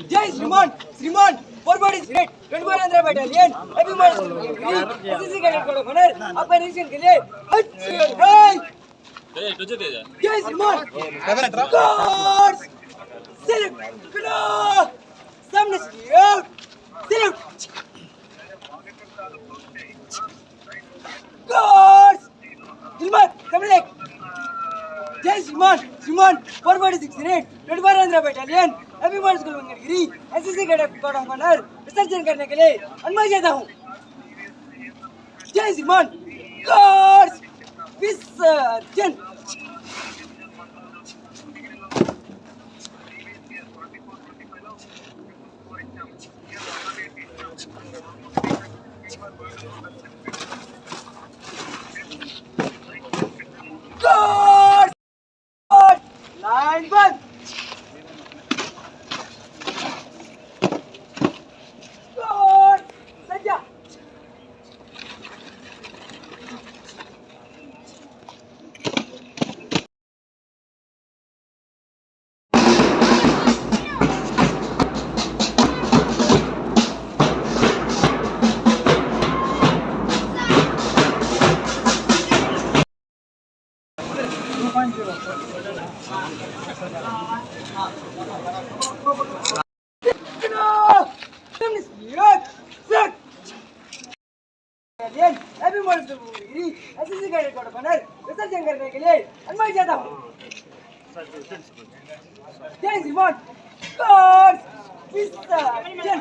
Jai Shriman, forward is great. 24 Andhra Battalion, every month, SSC cadet code of honor, operation के लिए hey! Jai Shriman, guards, salute, salute, salute, guards, Gilmar, Kamilek. Jai Shriman, forward is great. 24 Andhra Battalion, every month school Mangalagiri, SSC cadet code of honor, विसर्जन करने के लिए अनुमति देता हूँ. जय श्रीमान, guards, विसर्जन. Guards, line 1. Guards, Satya. Every month SSC cadet code of honor विसर्जन करने के लिए अनुमति देता हूँ. जय श्रीमान, guards, विसर्जन.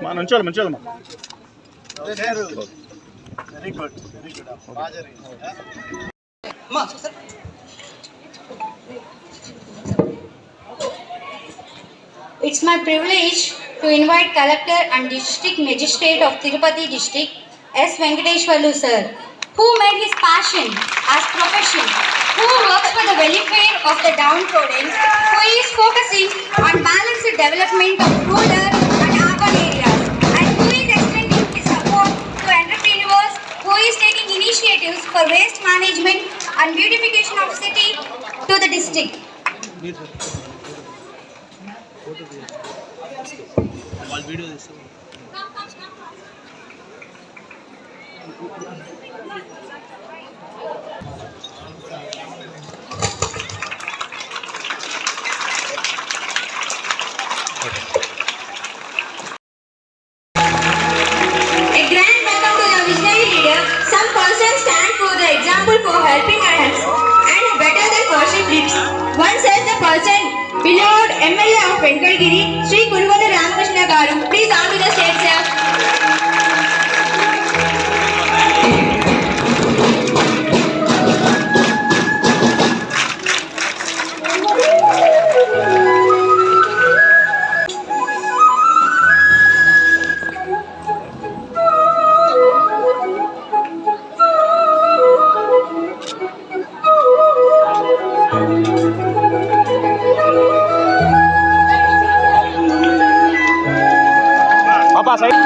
మంచిగా very good It's my privilege to invite Collector and District Magistrate of Tirupati District, S. Venkateshwarlu sir, who made his passion as profession, who works for the welfare of the downtrodden, who is focusing on balanced development of rural and urban areas, and who is extending his support to entrepreneurs, who is taking initiatives for waste management and beautification of city to the district. A grand welcome to the visionary leader. Some persons stand for the example for helping others and better than person lips. One says the person, beloved MLA of Venkatagiri, Sri Kuruvalla Ramakrishna Garu. Please on to the stage, sir. పాపా side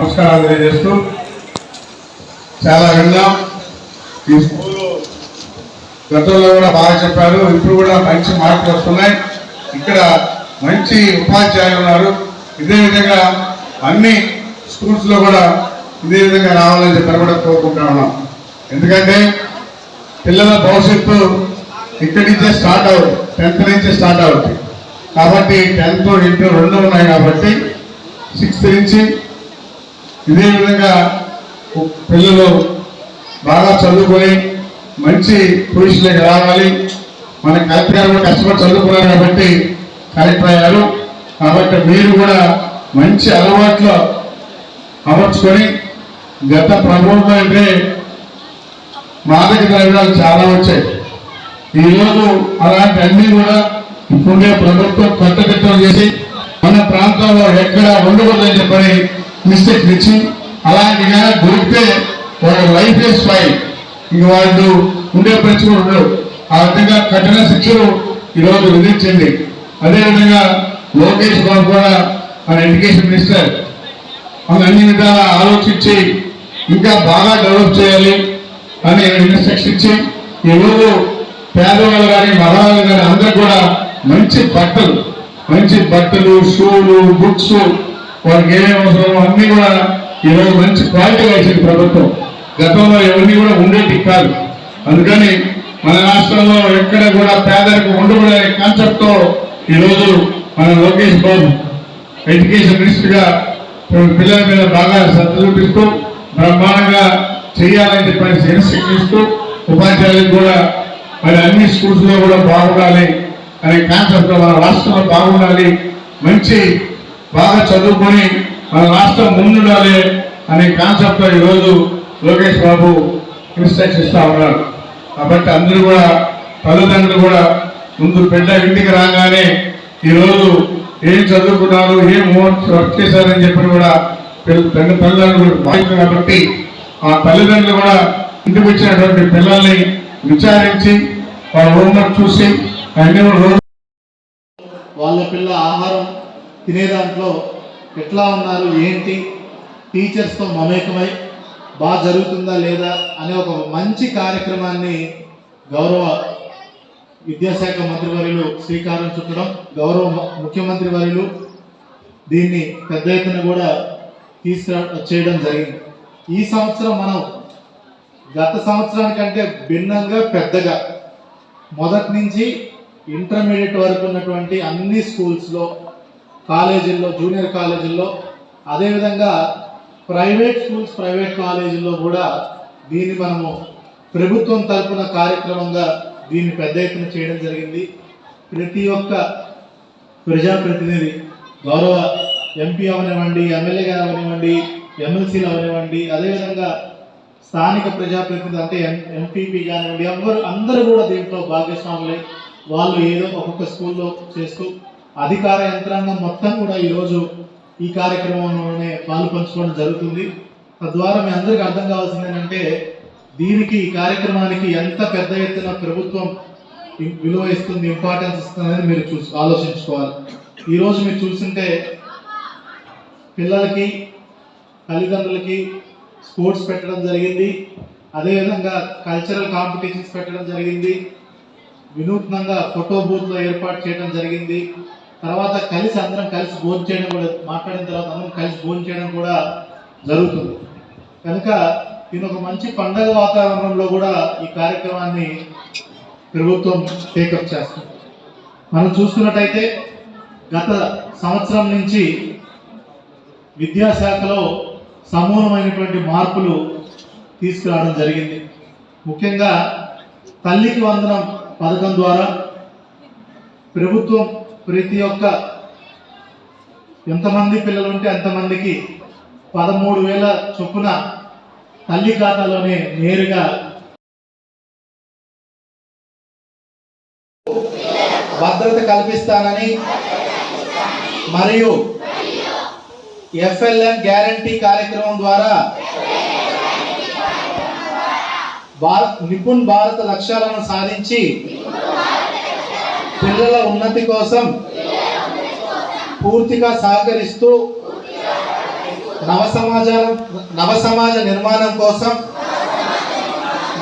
నమస్కారాలు తెలియజేస్తూ చాలా విన్నాం. ఈ school గతంలో కూడా బాగా చెప్పారు, ఇప్పుడు కూడా మంచి మార్కులు వస్తున్నాయి. ఇక్కడ మంచి ఉపాధ్యాయులు ఉన్నారు. ఇదే విధంగా అన్ని స్కూల్స్ లో కూడా ఇదే విధంగా రావాలని చెప్పి కూడా కోరుకుంటా ఉన్నాం. ఎందుకంటే పిల్లల భవిష్యత్తు ఇక్కడి నుంచే స్టార్ట్ అవుతుంది, 10th నుంచే స్టార్ట్ అవుతుంది. కాబట్టి 10th, ఇంటర్ రెండు ఉన్నాయి కాబట్టి 6th నుంచి ఇదే విధంగా పిల్లలు బాగా చదువుకొని మంచి పొజిషన్లోకి రావాలి. మన కలెక్టర్ గారు కూడా కష్టపడి చదువుకున్నారు కాబట్టి కలెక్టర్ అయ్యారు. కాబట్టి మీరు కూడా మంచి అలవాట్లు అమర్చుకొని, గత ప్రభుత్వం అంటే మాదక ద్రవ్యాలు చాలా వచ్చాయి. ఈరోజు అలాంటి అన్ని కూడా ఇప్పుడే ప్రభుత్వం కట్టుదిట్టం చేసి మన ప్రాంతంలో ఎక్కడ ఉండకూడదని చెప్పని మిస్టేక్ ఇచ్చి అలాంటిగా దొరికితే వాళ్ళ లైఫ్ ఇస్ ఫైన్, ఇంక వాళ్ళు ఉండే పరిస్థితులు ఉండవు. ఆ విధంగా కఠిన శిక్షలు ఈరోజు విధించింది. అదేవిధంగా లోకేష్ బాబు కూడా మన ఎడ్యుకేషన్ మినిస్టర్ అన్ని విధాలా ఆలోచించి ఇంకా బాగా డెవలప్ చేయాలి అని ఇన్స్ట్రక్షన్ ఇచ్చి ఈరోజు పేదవాళ్ళు కానీ మగవాళ్ళు కానీ అందరూ కూడా మంచి బట్టలు, షూలు, బుక్స్, వాళ్ళకి ఏమేమి అవసరమో అన్ని కూడా ఈరోజు మంచి క్వాలిటీగా ఇచ్చింది ప్రభుత్వం. గతంలో ఎవరిని కూడా ఉండేది కాదు. అందుకని మన రాష్ట్రంలో ఎక్కడ కూడా పేదలకు ఉండకూడదనే కాన్సెప్ట్ తో ఈరోజు మన లోకేష్ బాబు ఎడ్యుకేషన్ మినిస్టర్ గా పిల్లల మీద బాగా శ్రద్ధ చూపిస్తూ బ్రహ్మాండంగా చేయాలని చెప్పి ఇన్స్ట్రక్షన్ ఇస్తూ ఉపాధ్యాయులకు కూడా మరి అన్ని స్కూల్స్ లో కూడా బాగుండాలి అనే కాన్సెప్ట్, మన రాష్ట్రంలో బాగుండాలి, మంచి బాగా చదువుకొని మన రాష్ట్రం ముందుండాలి అనే కాన్సెప్ట్ ఈరోజు లోకేష్ బాబు ఇన్స్ట్రక్షన్ ఇస్తా ఉన్నారు. కాబట్టి అందరూ కూడా తల్లిదండ్రులు కూడా ముందు బిడ్డ ఇంటికి రాగానే ఈరోజు ఏం చదువుకున్నారు, ఏం వర్క్ చేశారని చెప్పి కూడా తల్లిదండ్రులు బాధ్యత. కాబట్టి ఆ తల్లిదండ్రులు కూడా ఇంటికి వచ్చినటువంటి పిల్లల్ని విచారించి వాళ్ళ హోంవర్క్ చూసి అన్ని వాళ్ళ పిల్ల ఆహారం తినే దాంట్లో ఎట్లా ఉన్నారు, ఏంటి, టీచర్స్తో మమేకమై బాగా జరుగుతుందా లేదా అనే ఒక మంచి కార్యక్రమాన్ని గౌరవ విద్యాశాఖ మంత్రివర్యులు శ్రీకారం చుట్టడం, గౌరవ ముఖ్యమంత్రి వర్యులు దీన్ని పెద్ద ఎత్తున కూడా చేయడం జరిగింది. ఈ సంవత్సరం మనం గత సంవత్సరానికంటే భిన్నంగా పెద్దగా మొదటి నుంచి ఇంటర్మీడియట్ వరకు ఉన్నటువంటి అన్ని స్కూల్స్లో, కాలేజీల్లో, జూనియర్ కాలేజీల్లో, అదేవిధంగా ప్రైవేట్ స్కూల్స్, ప్రైవేట్ కాలేజీల్లో కూడా దీన్ని మనము ప్రభుత్వం తరపున కార్యక్రమంగా దీన్ని పెద్ద ఎత్తున చేయడం జరిగింది. ప్రతి ఒక్క ప్రజాప్రతినిధి, గౌరవ ఎంపీ అవనివ్వండి, ఎమ్మెల్యే గారు అవనివ్వండి, ఎమ్మెల్సీలు అవనివ్వండి, అదేవిధంగా స్థానిక ప్రజాప్రతినిధి అంటే ఎంపీపీ కానివ్వండి, అందరూ కూడా దీంట్లో భాగస్వాములై వాళ్ళు ఏదో ఒక్కొక్క స్కూల్లో చేస్తూ అధికార యంత్రాంగం మొత్తం కూడా ఈరోజు ఈ కార్యక్రమంలోనే పాలు పంచుకోవడం జరుగుతుంది. తద్వారా మీ అందరికీ అర్థం కావాల్సింది ఏంటంటే దీనికి, ఈ కార్యక్రమానికి ఎంత పెద్ద ఎత్తున ప్రభుత్వం విలువ ఇస్తుంది, ఇంపార్టెన్స్ ఇస్తుంది అనేది మీరు ఆలోచించుకోవాలి. ఈరోజు మీరు చూస్తుంటే పిల్లలకి, తల్లిదండ్రులకి స్పోర్ట్స్ పెట్టడం జరిగింది, అదేవిధంగా కల్చరల్ కాంపిటీషన్స్ పెట్టడం జరిగింది, వినూత్నంగా ఫోటో బూత్లో ఏర్పాటు చేయడం జరిగింది. తర్వాత అందరం కలిసి భోజనం చేయడం కూడా, మాట్లాడిన తర్వాత అందరం కలిసి భోజనం చేయడం కూడా జరుగుతుంది. కనుక దీని ఒక మంచి పండగ వాతావరణంలో కూడా ఈ కార్యక్రమాన్ని ప్రభుత్వం టేకప్ చేస్తుంది. మనం చూస్తున్నట్టయితే గత సంవత్సరం నుంచి విద్యాశాఖలో సమూలమైనటువంటి మార్పులు తీసుకురావడం జరిగింది. ముఖ్యంగా తల్లికి వందనం పథకం ద్వారా ప్రభుత్వం ప్రతి ఒక్క ఎంతమంది పిల్లలు ఉంటే అంతమందికి 13,000 చొప్పున తల్లి ఖాతాలోనే నేరుగా భద్రత కల్పిస్తానని మరియు FLN గ్యారంటీ కార్యక్రమం ద్వారా నిపుణ్ భారత్ లక్ష్యాలను సాధించి పిల్లల ఉన్నతి కోసం పూర్తిగా సహకరిస్తూ నవసమాజ నిర్మాణం కోసం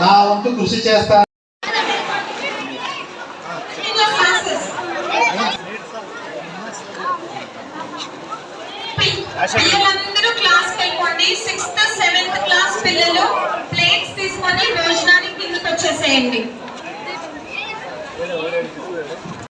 నా వంతు కృషి చేస్తాను. పిల్లలందరూ క్లాస్ వెళ్ళిపోండి. 6th 7th క్లాస్ పిల్లలు ప్లేట్స్ తీసుకొని భోజనానికి కిందకి వచ్చేసేయండి.